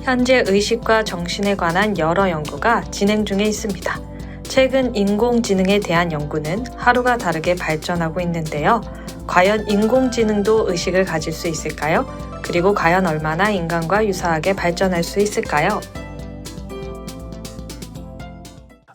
현재 의식과 정신에 관한 여러 연구가 진행 중에 있습니다. 최근 인공지능에 대한 연구는 하루가 다르게 발전하고 있는데요. 과연 인공지능도 의식을 가질 수 있을까요? 그리고 과연 얼마나 인간과 유사하게 발전할 수 있을까요?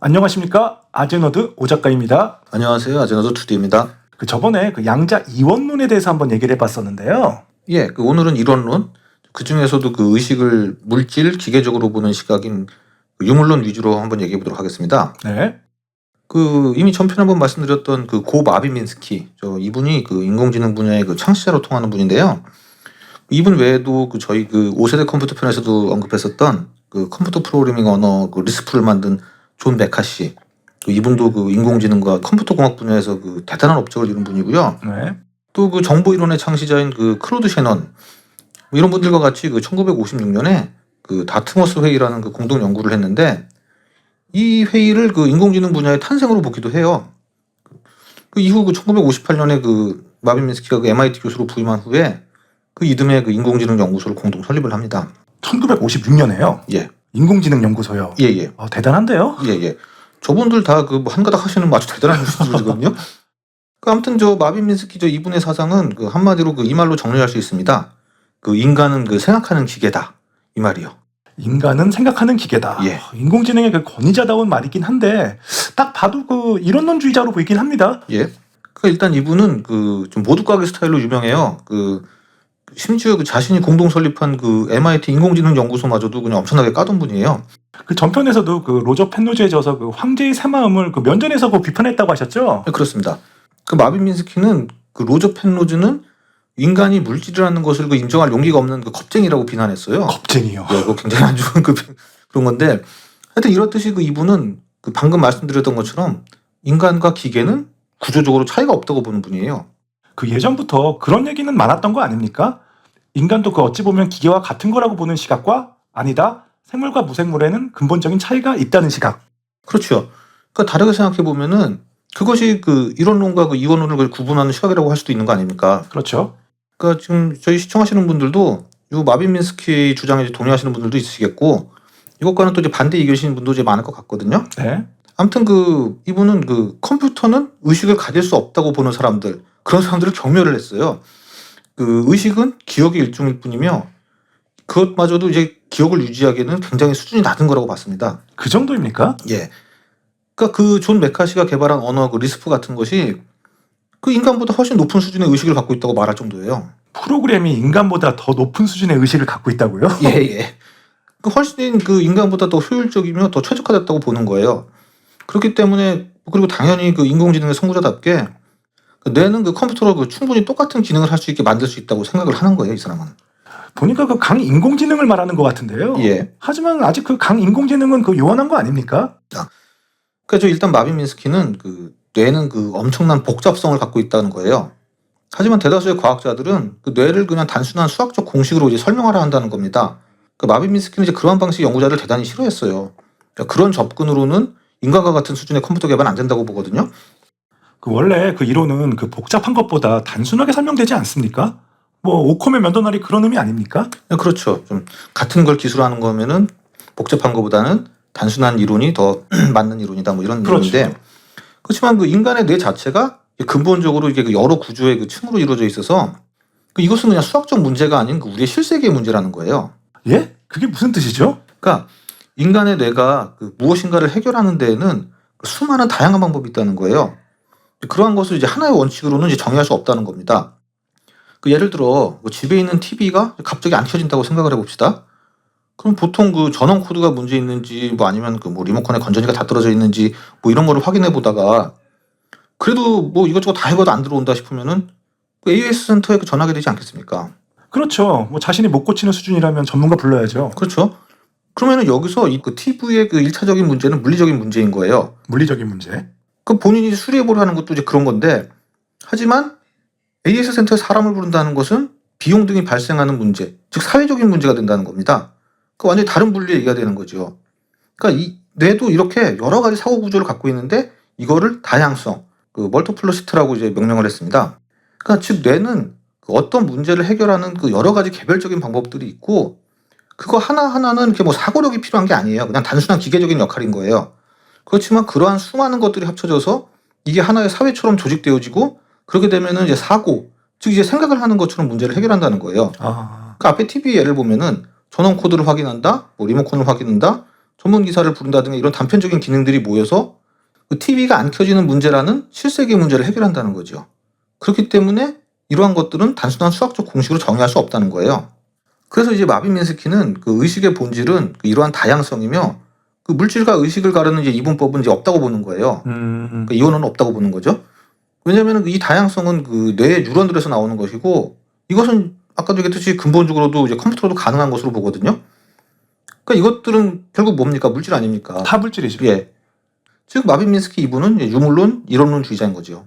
안녕하십니까, 아제너드 오 작가입니다. 안녕하세요. 아제너드 2D입니다. 저번에 양자 이원론에 대해서 한번 얘기를 해봤었는데요. 예, 오늘은 이론론, 그 중에서도 의식을 물질, 기계적으로 보는 시각인 유물론 위주로 한번 얘기해 보도록 하겠습니다. 네. 이미 전편에 한번 말씀드렸던 고 마빈민스키, 이분이 인공지능 분야의 창시자로 통하는 분인데요. 이분 외에도 저희 5세대 컴퓨터 편에서도 언급했었던 컴퓨터 프로그래밍 언어 리스프를 만든 존 메카시, 이분도 인공지능과 컴퓨터 공학 분야에서 대단한 업적을 이룬 분이고요. 네. 또 정보 이론의 창시자인 클로드 셰넌, 이런 분들과 같이 1956년에 다트머스 회의라는 공동 연구를 했는데, 이 회의를 인공지능 분야의 탄생으로 보기도 해요. 이후 1958년에 마빈 민스키가 MIT 교수로 부임한 후에 이듬해 인공지능 연구소를 공동 설립을 합니다. 1956년에요? 예. 인공지능 연구소요? 예. 대단한데요? 예. 저분들 다 한가닥 하시는 아주 대단한 분들이거든요. 아무튼 마빈 민스키 이분의 사상은 한마디로 이 말로 정리할 수 있습니다. 인간은 생각하는 기계다, 이 말이요. 인간은 생각하는 기계다. 예. 인공지능의 권위자다운 말이긴 한데 딱 봐도 이론론주의자로 보이긴 합니다. 예. 일단 이분은 좀 모두가게 스타일로 유명해요. 심지어 자신이 공동 설립한 MIT 인공지능 연구소마저도 그냥 엄청나게 까던 분이에요. 전편에서도 로저 펜로즈에 져서 황제의 새마음을 면전에서 비판했다고 하셨죠? 네, 그렇습니다. 마빈 민스키는 로저 펜로즈는 인간이 물질이라는 것을 인정할 용기가 없는 겁쟁이라고 비난했어요. 겁쟁이요? 예, 굉장히 안 좋은 그런 건데, 하여튼 이렇듯이 이분은 방금 말씀드렸던 것처럼 인간과 기계는 구조적으로 차이가 없다고 보는 분이에요. 예전부터 그런 얘기는 많았던 거 아닙니까? 인간도 어찌 보면 기계와 같은 거라고 보는 시각과 아니다, 생물과 무생물에는 근본적인 차이가 있다는 시각. 그렇죠. 다르게 생각해 보면은 그것이 이론론과 이원론을 구분하는 시각이라고 할 수도 있는 거 아닙니까? 그렇죠. 지금 저희 시청하시는 분들도 이 마빈 민스키 주장에 동의하시는 분들도 있으시겠고, 이것과는 또 반대 의견이신 분도 많을 것 같거든요. 네. 아무튼 이분은 컴퓨터는 의식을 가질 수 없다고 보는 사람들, 그런 사람들을 경멸을 했어요. 의식은 기억의 일종일 뿐이며 그것마저도 기억을 유지하기에는 굉장히 수준이 낮은 거라고 봤습니다. 그 정도입니까? 예. 존 메카시가 개발한 언어 리스프 같은 것이 인간보다 훨씬 높은 수준의 의식을 갖고 있다고 말할 정도예요. 프로그램이 인간보다 더 높은 수준의 의식을 갖고 있다고요? 예. 훨씬 인간보다 더 효율적이며 더 최적화됐다고 보는 거예요. 그렇기 때문에, 그리고 당연히 인공지능의 선구자답게 뇌는 컴퓨터로 충분히 똑같은 기능을 할 수 있게 만들 수 있다고 생각을 하는 거예요, 이 사람은. 보니까 강인공지능을 말하는 것 같은데요. 예. 하지만 아직 강인공지능은 요원한 거 아닙니까? 일단 마빈 민스키는 뇌는 엄청난 복잡성을 갖고 있다는 거예요. 하지만 대다수의 과학자들은 뇌를 그냥 단순한 수학적 공식으로 설명하려 한다는 겁니다. 마빈 민스키는 그러한 방식의 연구자를 대단히 싫어했어요. 그런 접근으로는 인간과 같은 수준의 컴퓨터 개발 안 된다고 보거든요. 원래 이론은 복잡한 것보다 단순하게 설명되지 않습니까? 오컴의 면도날이 그런 의미 아닙니까? 네, 그렇죠. 좀 같은 걸 기술하는 거면은 복잡한 것보다는 단순한 이론이 더 맞는 이론이다, 이런 그렇죠. 이론인데, 그렇지만 인간의 뇌 자체가 근본적으로 여러 구조의 층으로 이루어져 있어서 이것은 그냥 수학적 문제가 아닌 우리의 실세계의 문제라는 거예요. 예? 그게 무슨 뜻이죠? 인간의 뇌가 무엇인가를 해결하는 데에는 수많은 다양한 방법이 있다는 거예요. 그러한 것을 하나의 원칙으로는 정의할 수 없다는 겁니다. 예를 들어 집에 있는 TV가 갑자기 안 켜진다고 생각을 해봅시다. 그럼 보통 전원 코드가 문제 있는지 아니면 리모컨에 건전지가 다 떨어져 있는지 이런 거를 확인해 보다가, 그래도 이것저것 다 해봐도 안 들어온다 싶으면은 AS 센터에 전화하게 되지 않겠습니까? 그렇죠. 자신이 못 고치는 수준이라면 전문가 불러야죠. 그렇죠. 그러면은 여기서 TV의 1차적인 문제는 물리적인 문제인 거예요. 물리적인 문제. 본인이 수리해보려 하는 것도 그런 건데, 하지만 AS 센터에 사람을 부른다는 것은 비용 등이 발생하는 문제, 즉 사회적인 문제가 된다는 겁니다. 완전히 다른 분류의 얘기가 되는 거죠. 이 뇌도 이렇게 여러 가지 사고 구조를 갖고 있는데 이거를 다양성, 멀티플러시티라고 명명을 했습니다. 즉 뇌는 어떤 문제를 해결하는 여러 가지 개별적인 방법들이 있고, 그거 하나하나는 이렇게 뭐 사고력이 필요한 게 아니에요. 그냥 단순한 기계적인 역할인 거예요. 그렇지만 그러한 수많은 것들이 합쳐져서 이게 하나의 사회처럼 조직되어지고 그렇게 되면은 이제 사고, 즉 이제 생각을 하는 것처럼 문제를 해결한다는 거예요. 그 앞에 TV 예를 보면은 전원 코드를 확인한다, 뭐 리모컨을 확인한다, 전문 기사를 부른다 등의 이런 단편적인 기능들이 모여서 그 TV가 안 켜지는 문제라는 실세계 문제를 해결한다는 거죠. 그렇기 때문에 이러한 것들은 단순한 수학적 공식으로 정의할 수 없다는 거예요. 그래서 이제 마빈 미nsky는 그 의식의 본질은 그 이러한 다양성이며 그 물질과 의식을 가르는 이제 이분법은 이제 없다고 보는 거예요. 그 이원은 없다고 보는 거죠. 왜냐하면 이 다양성은 그 뇌의 뉴런들에서 나오는 것이고 이것은 아까도 얘기했듯이 근본적으로도 이제 컴퓨터로도 가능한 것으로 보거든요. 그러니까 이것들은 결국 뭡니까? 물질 아닙니까? 다 물질이죠. 예. 즉 마빈 미nsky 이분은 유물론, 이론론주의자인 거죠.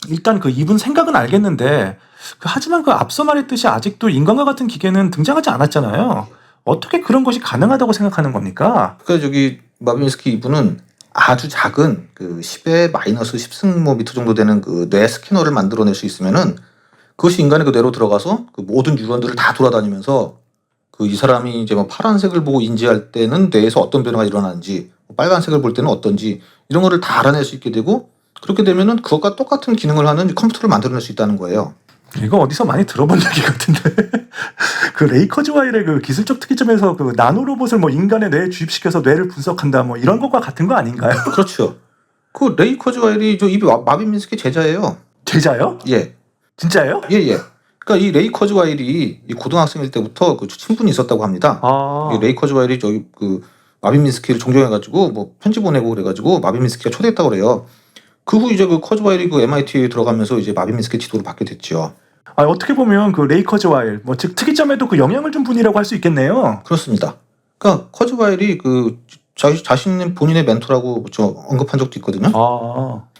일단 그 이분 생각은 알겠는데 하지만 그 앞서 말했듯이 아직도 인간과 같은 기계는 등장하지 않았잖아요. 어떻게 그런 것이 가능하다고 생각하는 겁니까? 그러니까 저기 마빈 미nsky 이분은 아주 작은 그 10의 마이너스 10승모미터 정도 되는 그 뇌 스캐너를 만들어낼 수 있으면은 그것이 인간의 그 뇌로 들어가서 그 모든 뉴런들을 다 돌아다니면서 그 이 사람이 이제 뭐 파란색을 보고 인지할 때는 뇌에서 어떤 변화가 일어나는지, 빨간색을 볼 때는 어떤지 이런 거를 다 알아낼 수 있게 되고 그렇게 되면은 그것과 똑같은 기능을 하는 컴퓨터를 만들어낼 수 있다는 거예요. 이거 어디서 많이 들어본 얘기 같은데. 그 레이 커즈와일의 그 기술적 특이점에서 그 나노 로봇을 뭐 인간의 뇌에 주입시켜서 뇌를 분석한다 뭐 이런 것과 같은 거 아닌가요? 그렇죠. 그 레이 커즈와일이 저 이비 마빈 미nsky 제자예요. 제자요? 예. 진짜예요? 예. 그러니까 이 레이 커즈와일이 이 고등학생일 때부터 그 친분이 있었다고 합니다. 이 레이 커즈와일이 저기 그 마빈 미nsky를 존경해가지고 뭐 편지 보내고 그래가지고 마빈 미nsky가 초대했다고 그래요. 그 후 이제 그 커즈와일이 그 MIT에 들어가면서 이제 마빈 미nsky 지도를 받게 됐죠. 어떻게 보면 그 레이 커즈와일 뭐 즉 특이점에도 그 영향을 준 분이라고 할 수 있겠네요. 그렇습니다. 그러니까 커즈와일이 그 자신 본인의 멘토라고 저 언급한 적도 있거든요.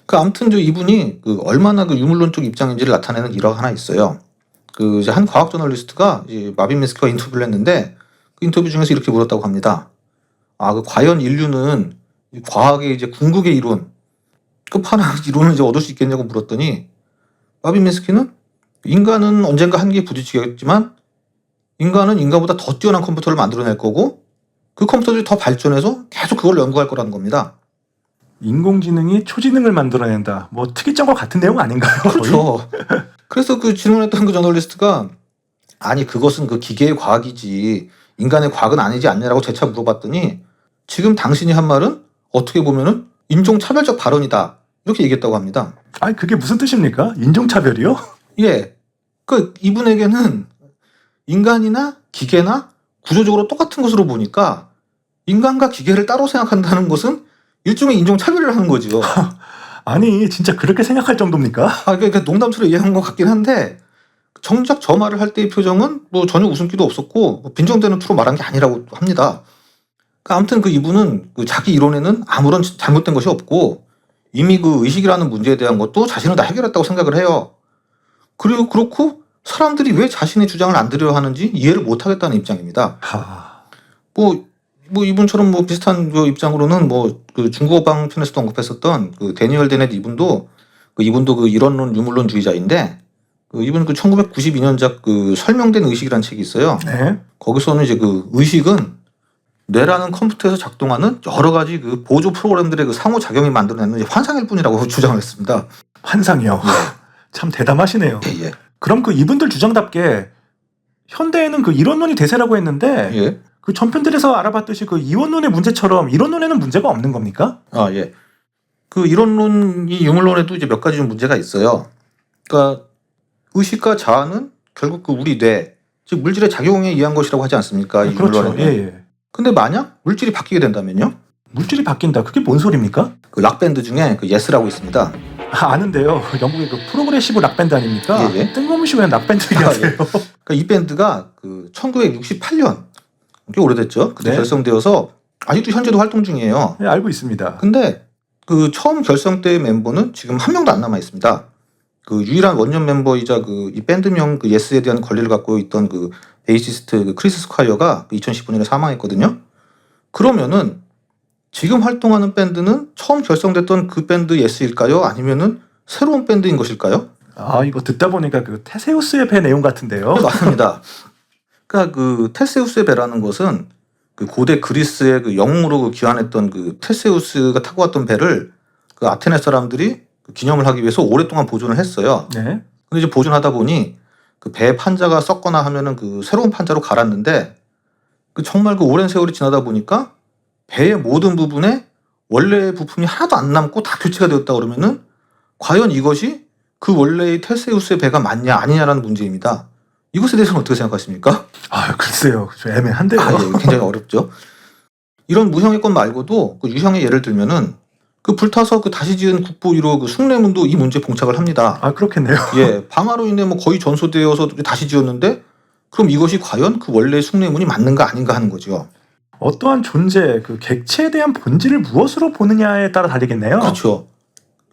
그 아무튼 저 이분이 그 얼마나 그 유물론적 입장인지를 나타내는 일화가 하나 있어요. 그 이제 한 과학 저널리스트가 이제 마빈 미nsky와 인터뷰를 했는데 그 인터뷰 중에서 이렇게 물었다고 합니다. 그 과연 인류는 이 과학의 이제 궁극의 이론, 끝판왕 이론을 이제 얻을 수 있겠냐고 물었더니 마빈 미nsky는 인간은 언젠가 한계에 부딪히겠지만 인간은 인간보다 더 뛰어난 컴퓨터를 만들어낼 거고 그 컴퓨터들이 더 발전해서 계속 그걸 연구할 거라는 겁니다. 인공지능이 초지능을 만들어낸다. 뭐 특이점과 같은 내용 아닌가요? 그렇죠. 그래서 그 질문했던 그 저널리스트가 아니 그것은 그 기계의 과학이지 인간의 과학은 아니지 않냐라고 재차 물어봤더니 지금 당신이 한 말은 어떻게 보면은 인종차별적 발언이다 이렇게 얘기했다고 합니다. 그게 무슨 뜻입니까? 인종차별이요? 예. 그 이분에게는 인간이나 기계나 구조적으로 똑같은 것으로 보니까 인간과 기계를 따로 생각한다는 것은 일종의 인종차별을 하는 거죠. 아니 진짜 그렇게 생각할 정도입니까? 그러니까 농담처럼 얘기한 것 같긴 한데 정작 저 말을 할 때의 표정은 뭐 전혀 웃음기도 없었고 빈정대는 투로 말한 게 아니라고 합니다. 아무튼 그 이분은 그 자기 이론에는 아무런 잘못된 것이 없고 이미 그 의식이라는 문제에 대한 것도 자신은 다 해결했다고 생각을 해요. 그리고 그렇고 사람들이 왜 자신의 주장을 안 들으려 하는지 이해를 못 하겠다는 입장입니다. 뭐 이분처럼 뭐 비슷한 그 입장으로는 뭐 그 중국어방 편에서도 언급했었던 그 데니얼 데넷 이분도 그 이론론 유물론주의자인데 그 이분 그 1992년작 그 설명된 의식이라는 책이 있어요. 네. 거기서는 이제 그 의식은 뇌라는 컴퓨터에서 작동하는 여러 가지 그 보조 프로그램들의 그 상호작용이 만들어내는 환상일 뿐이라고 주장을 했습니다. 환상이요. 참 대담하시네요. 예. 그럼 그 이분들 주장답게 현대에는 그 이론론이 대세라고 했는데 예. 그 전편들에서 알아봤듯이 그 이원론의 문제처럼 이론론에는 문제가 없는 겁니까? 예. 그 이론론이 유물론에도 이제 몇 가지 좀 문제가 있어요. 그러니까 의식과 자아는 결국 그 우리 뇌, 즉 물질의 작용에 의한 것이라고 하지 않습니까? 이 그렇죠. 유물론에는. 예. 근데 만약 물질이 바뀌게 된다면요? 물질이 바뀐다. 그게 뭔 소리입니까? 그 락밴드 중에 그 예스라고 있습니다. 아는데요. 영국의 그 프로그레시브 락밴드 아닙니까? 예. 뜬금없이 왜 락밴드 얘기하세요? 예. 그러니까 이 밴드가 그 1968년 꽤 오래됐죠. 그때 네. 결성되어서 아직도 현재도 활동 중이에요. 네, 알고 있습니다. 근데 그 처음 결성 때의 멤버는 지금 한 명도 안 남아 있습니다. 그 유일한 원년 멤버이자 그 이 밴드명 그 예스에 대한 권리를 갖고 있던 그 베이시스트 그 크리스 스콰이어가 2015년에 사망했거든요. 그러면은 지금 활동하는 밴드는 처음 결성됐던 그 밴드 예스일까요? 아니면은 새로운 밴드인 것일까요? 이거 듣다 보니까 그 테세우스의 배 내용 같은데요. 네, 맞습니다. 그러니까 그 테세우스의 배라는 것은 그 고대 그리스의 그 영웅으로 그 귀환했던 그 테세우스가 타고 왔던 배를 그 아테네 사람들이 그 기념을 하기 위해서 오랫동안 보존을 했어요. 네. 근데 이제 보존하다 보니 그 배 판자가 썩거나 하면은 그 새로운 판자로 갈았는데 그 정말 그 오랜 세월이 지나다 보니까 배의 모든 부분에 원래의 부품이 하나도 안 남고 다 교체가 되었다 그러면은 과연 이것이 그 원래의 테세우스의 배가 맞냐 아니냐라는 문제입니다. 이것에 대해서는 어떻게 생각하십니까? 아, 글쎄요. 좀 애매한데요. 예, 굉장히 어렵죠. 이런 무형의 것 말고도 그 유형의 예를 들면은 그 불타서 그 다시 지은 국보 1호 그 숭례문도 이 문제에 봉착을 합니다. 아, 그렇겠네요. 예, 방화로 인해 뭐 거의 전소되어서 다시 지었는데 그럼 이것이 과연 그 원래 숭례문이 맞는가 아닌가 하는 거죠. 어떠한 존재, 그 객체에 대한 본질을 무엇으로 보느냐에 따라 달리겠네요. 그렇죠.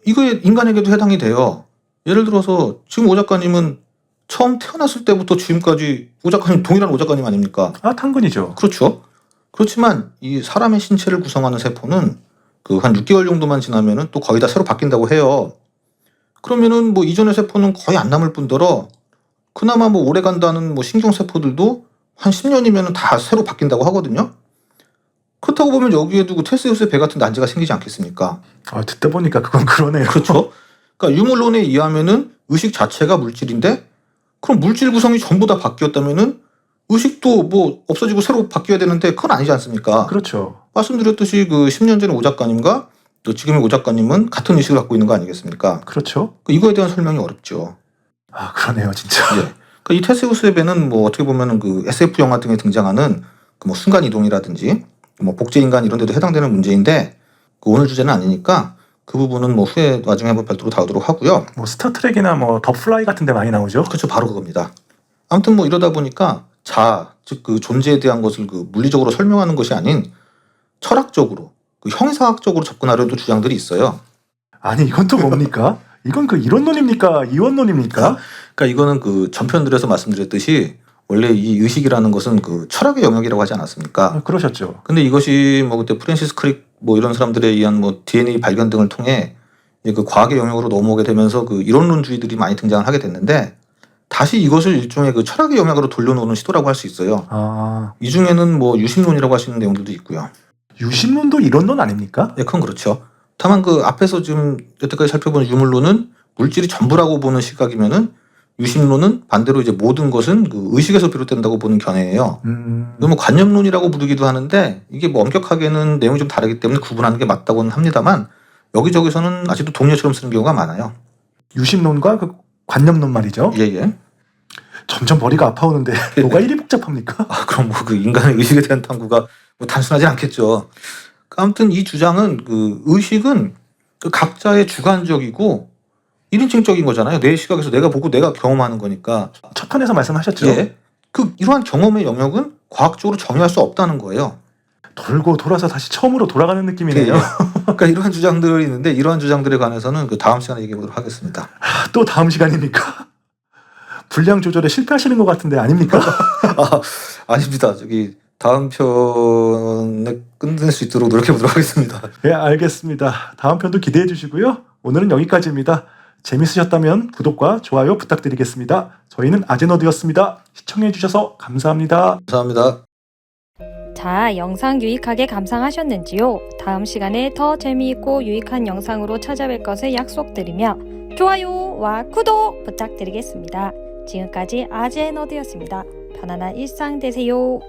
이거에 인간에게도 해당이 돼요. 예를 들어서 지금 오 작가님은 처음 태어났을 때부터 지금까지 오 작가님 동일한 오 작가님 아닙니까? 아, 탕근이죠. 그렇죠. 그렇지만 이 사람의 신체를 구성하는 세포는 그 한 6개월 정도만 지나면은 또 거의 다 새로 바뀐다고 해요. 그러면은 뭐 이전의 세포는 거의 안 남을 뿐더러 그나마 뭐 오래 간다는 뭐 신경 세포들도 한 10년이면은 다 새로 바뀐다고 하거든요. 그렇다고 보면 여기에도 그 테세우스의 배 같은 난제가 생기지 않겠습니까? 아, 듣다 보니까 그건 그러네요. 그렇죠. 그러니까 유물론에 의하면은 의식 자체가 물질인데 그럼 물질 구성이 전부 다 바뀌었다면은 의식도 뭐 없어지고 새로 바뀌어야 되는데 그건 아니지 않습니까? 그렇죠. 말씀드렸듯이 그 10년 전의 오 작가님과 또 지금의 오 작가님은 같은 의식을 갖고 있는 거 아니겠습니까? 그렇죠. 이거에 대한 설명이 어렵죠. 아, 그러네요, 진짜. 예. 그러니까 이 테세우스의 배는 뭐 어떻게 보면은 그 SF 영화 등에 등장하는 그 뭐 순간 이동이라든지 뭐 복제 인간 이런 데도 해당되는 문제인데 그 오늘 주제는 아니니까 그 부분은 뭐 후에 나중에 한번 별도로 다루도록 하고요. 뭐 스타트rek이나 뭐 더 플라이 같은 데 많이 나오죠. 그렇죠. 바로 그겁니다. 아무튼 뭐 이러다 보니까 즉 그 존재에 대한 것을 그 물리적으로 설명하는 것이 아닌 철학적으로 그 형이상학적으로 접근하려는 주장들이 있어요. 아니, 이건 또 뭡니까? 이건 그 이론론입니까? 이원론입니까? 그러니까 이거는 그 전편들에서 말씀드렸듯이 원래 이 의식이라는 것은 그 철학의 영역이라고 하지 않았습니까? 아, 그러셨죠. 근데 이것이 뭐 그때 프랜시스 크릭 뭐 이런 사람들에 의한 뭐 DNA 발견 등을 통해 이제 그 과학의 영역으로 넘어오게 되면서 그 이론론주의들이 많이 등장을 하게 됐는데 다시 이것을 일종의 그 철학의 영역으로 돌려놓는 시도라고 할 수 있어요. 아, 이 중에는 뭐 유심론이라고 하시는 내용들도 있고요. 유심론도 이론론 아닙니까? 예, 그건 그렇죠. 다만 그 앞에서 지금 여태까지 살펴본 유물론은 물질이 전부라고 보는 시각이면은 유심론은 반대로 이제 모든 것은 그 의식에서 비롯된다고 보는 견해예요. 너무 관념론이라고 부르기도 하는데 이게 뭐 엄격하게는 내용이 좀 다르기 때문에 구분하는 게 맞다고는 합니다만 여기저기서는 아직도 동료처럼 쓰는 경우가 많아요. 유심론과 그 관념론 말이죠. 예예. 점점 머리가 아파오는데 뭐가 이리 복잡합니까? 아, 그럼 뭐 그 인간의 의식에 대한 탐구가 뭐 단순하지 않겠죠. 아무튼 이 주장은 그 의식은 그 각자의 주관적이고 1인칭적인 거잖아요. 내 시각에서 내가 보고 내가 경험하는 거니까. 첫 편에서 말씀하셨죠. 예. 그 이러한 경험의 영역은 과학적으로 정의할 수 없다는 거예요. 돌고 돌아서 다시 처음으로 돌아가는 느낌이네요. 예. 그러니까 이러한 주장들이 있는데 이러한 주장들에 관해서는 그 다음 시간에 얘기해 보도록 하겠습니다. 또 다음 시간입니까? 분량 조절에 실패하시는 것 같은데 아닙니까? 아닙니다. 저기 다음 편에 끝낼 수 있도록 노력해 보도록 하겠습니다. 네, 알겠습니다. 다음 편도 기대해 주시고요. 오늘은 여기까지입니다. 재밌으셨다면 구독과 좋아요 부탁드리겠습니다. 저희는 아제너드였습니다. 시청해 주셔서 감사합니다. 감사합니다. 자, 영상 유익하게 감상하셨는지요? 다음 시간에 더 재미있고 유익한 영상으로 찾아뵐 것을 약속드리며 좋아요와 구독 부탁드리겠습니다. 지금까지 아제너드였습니다. 편안한 일상 되세요.